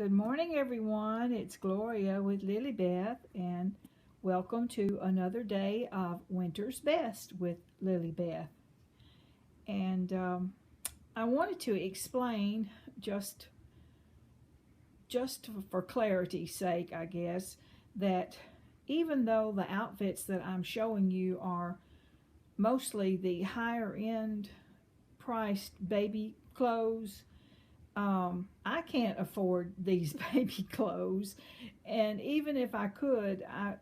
Good morning, everyone. It's Gloria with Lily Beth, and welcome to another day of Winter's Best with Lily Beth. And I wanted to explain just for clarity's sake, I guess, that even though the outfits that I'm showing you are mostly the higher end priced baby clothes, I can't afford these baby clothes, and even if I could, I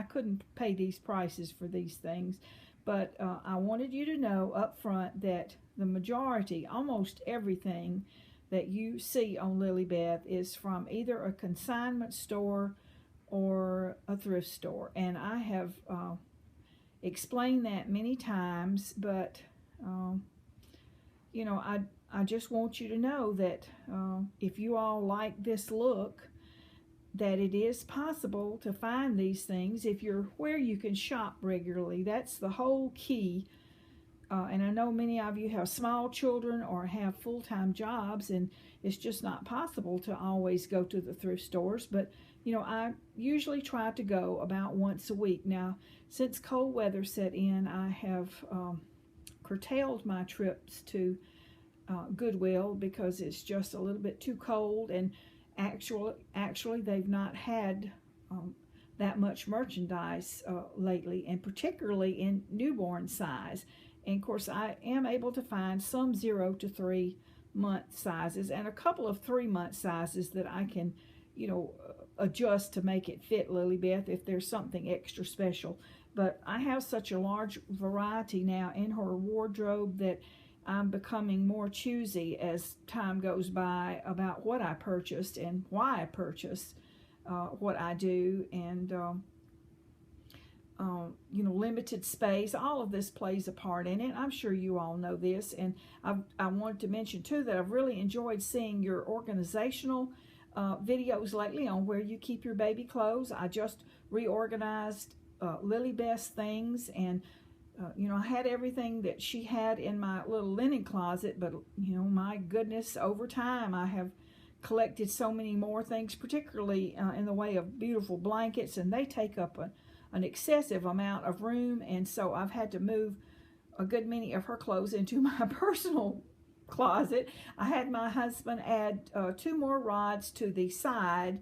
couldn't pay these prices for these things. But I wanted you to know up front that the majority, almost everything that you see on Lily Beth is from either a consignment store or a thrift store, and I have explained that many times, but you know, I just want you to know that if you all like this look, that it is possible to find these things if you're where you can shop regularly. That's the whole key. And I know many of you have small children or have full-time jobs, and it's just not possible to always go to the thrift stores. But, you know, I usually try to go about once a week. Now, since cold weather set in, I have curtailed my trips to Goodwill because it's just a little bit too cold, and actually they've not had that much merchandise lately, and particularly in newborn size. And of course I am able to find some 0 to 3 month sizes and a couple of 3-month sizes that I can, you know, adjust to make it fit Lily Beth if there's something extra special. But I have such a large variety now in her wardrobe that I'm becoming more choosy as time goes by about what I purchased and why I purchase what I do. And you know, limited space, all of this plays a part in it. I'm sure you all know this. And I wanted to mention too that I've really enjoyed seeing your organizational videos lately on where you keep your baby clothes. I just reorganized Lily Beth's things, and you know, I had everything that she had in my little linen closet, but, you know, my goodness, over time I have collected so many more things, particularly in the way of beautiful blankets, and they take up an excessive amount of room, and so I've had to move a good many of her clothes into my personal closet. I had my husband add 2 more rods to the side.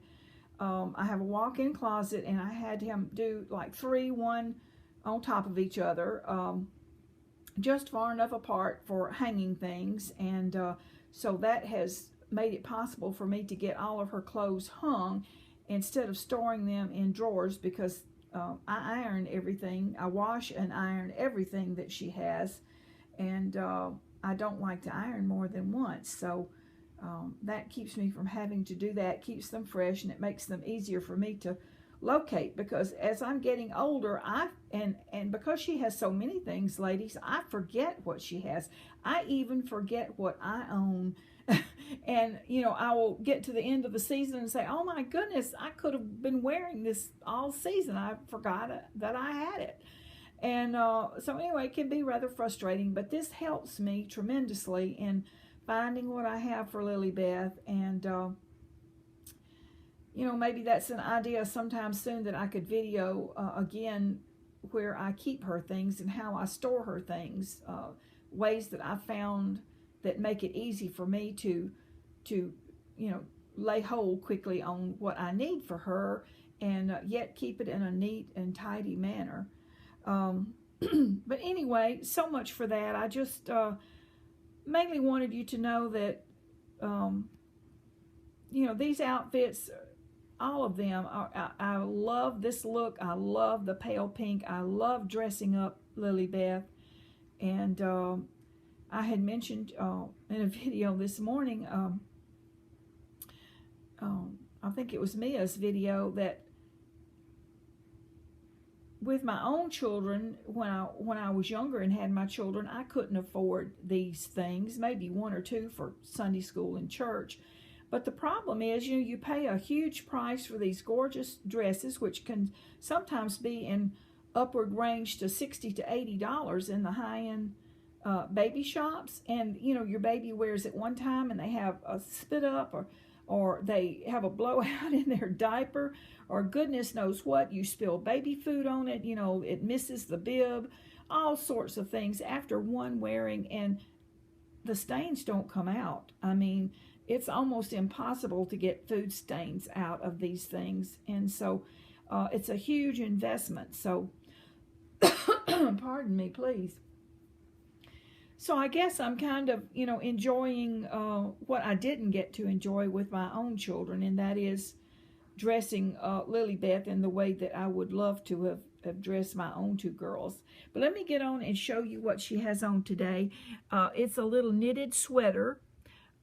I have a walk-in closet, and I had him do like 3, one on top of each other, just far enough apart for hanging things. And so that has made it possible for me to get all of her clothes hung instead of storing them in drawers, because I iron everything. I wash and iron everything that she has, and I don't like to iron more than once. So that keeps me from having to do that, keeps them fresh, and it makes them easier for me to locate, because as I'm getting older, and because she has so many things, ladies, I forget what she has. I even forget what I own. And you know, I will get to the end of the season and say, oh my goodness, I could have been wearing this all season. I forgot that I had it. And so anyway, it can be rather frustrating, but this helps me tremendously in finding what I have for Lily Beth. And you know, maybe that's an idea sometime soon that I could video again, where I keep her things and how I store her things, ways that I found that make it easy for me to you know, lay hold quickly on what I need for her, and yet keep it in a neat and tidy manner. But anyway, so much for that. I just mainly wanted you to know that you know, these outfits, all of them I love this look. I love the pale pink. I love dressing up Lily Beth. And I had mentioned in a video this morning, I think it was Mia's video, that with my own children, when I was younger and had my children, I couldn't afford these things, maybe 1 or 2 for Sunday school and church. But the problem is, you know, you pay a huge price for these gorgeous dresses, which can sometimes be in upward range to $60 to $80 in the high-end baby shops. And, you know, your baby wears it one time and they have a spit up or they have a blowout in their diaper, or goodness knows what, you spill baby food on it, you know, it misses the bib, all sorts of things after one wearing, and the stains don't come out. I mean, it's almost impossible to get food stains out of these things, and so it's a huge investment. So, pardon me, please. So I guess I'm kind of, you know, enjoying what I didn't get to enjoy with my own children, and that is dressing Lily Beth in the way that I would love to have dressed my own two girls. But let me get on and show you what she has on today. It's a little knitted sweater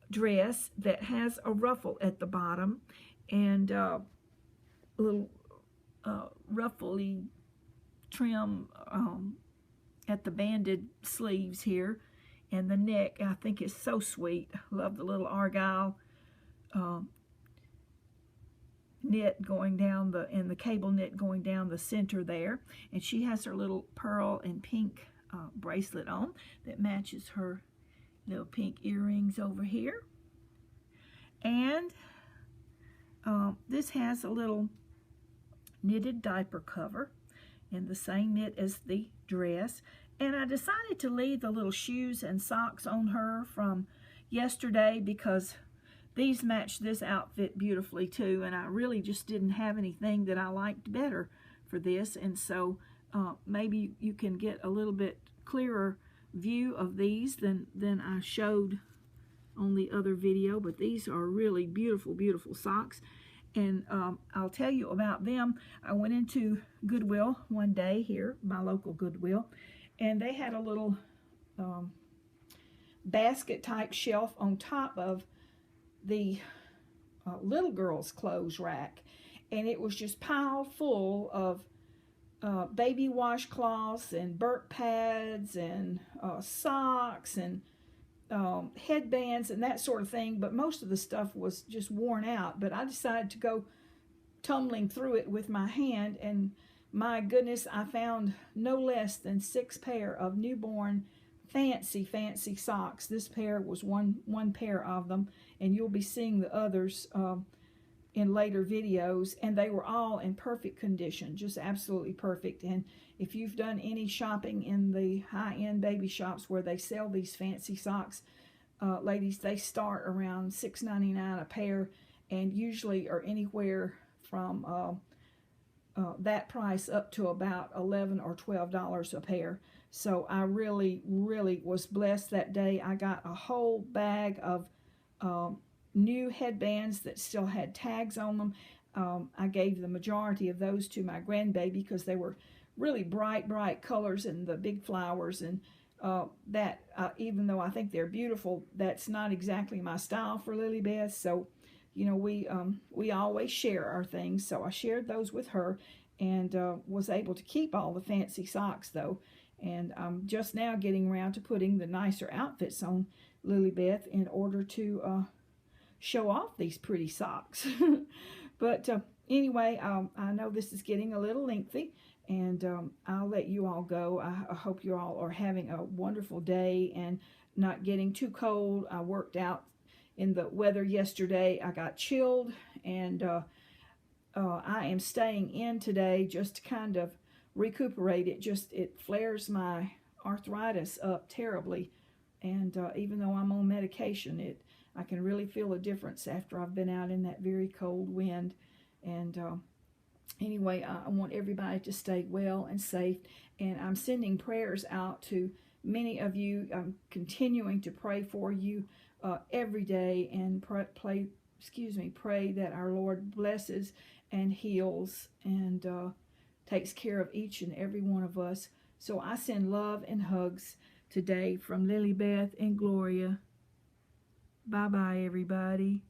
dress that has a ruffle at the bottom, and a little ruffly trim at the banded sleeves here, and the neck I think is so sweet. I love the little argyle knit going down and the cable knit going down the center there, and she has her little pearl and pink bracelet on that matches her little pink earrings over here. And this has a little knitted diaper cover and the same knit as the dress. And I decided to leave the little shoes and socks on her from yesterday because these match this outfit beautifully too, and I really just didn't have anything that I liked better for this. And so maybe you can get a little bit clearer view of these than I showed on the other video, but these are really beautiful, beautiful socks. And I'll tell you about them. I went into Goodwill one day here, my local Goodwill, and they had a little basket type shelf on top of the little girl's clothes rack, and it was just piled full of baby washcloths and burp pads and socks and headbands and that sort of thing, but most of the stuff was just worn out. But I decided to go tumbling through it with my hand, and my goodness, I found no less than 6 pair of newborn fancy socks. This pair was one pair of them, and you'll be seeing the others in later videos, and they were all in perfect condition, just absolutely perfect. And if you've done any shopping in the high-end baby shops where they sell these fancy socks, ladies, they start around $6.99 a pair, and usually are anywhere from that price up to about $11 or $12 a pair. So I really, really was blessed that day. I got a whole bag of new headbands that still had tags on them. I gave the majority of those to my grandbaby because they were really bright colors and the big flowers, and that even though I think they're beautiful, that's not exactly my style for Lily Beth. So, you know, we always share our things. So I shared those with her, and was able to keep all the fancy socks though. And I'm just now getting around to putting the nicer outfits on Lily Beth in order to show off these pretty socks. But anyway, I know this is getting a little lengthy, and I'll let you all go. I hope you all are having a wonderful day and not getting too cold. I worked out in the weather yesterday. I got chilled, and I am staying in today just to kind of recuperate. It flares my arthritis up terribly, and even though I'm on medication, I can really feel a difference after I've been out in that very cold wind. And anyway, I want everybody to stay well and safe, and I'm sending prayers out to many of you. I'm continuing to pray for you every day, and pray that our Lord blesses and heals and takes care of each and every one of us. So I send love and hugs today from Lily Beth and Gloria. Bye-bye, everybody.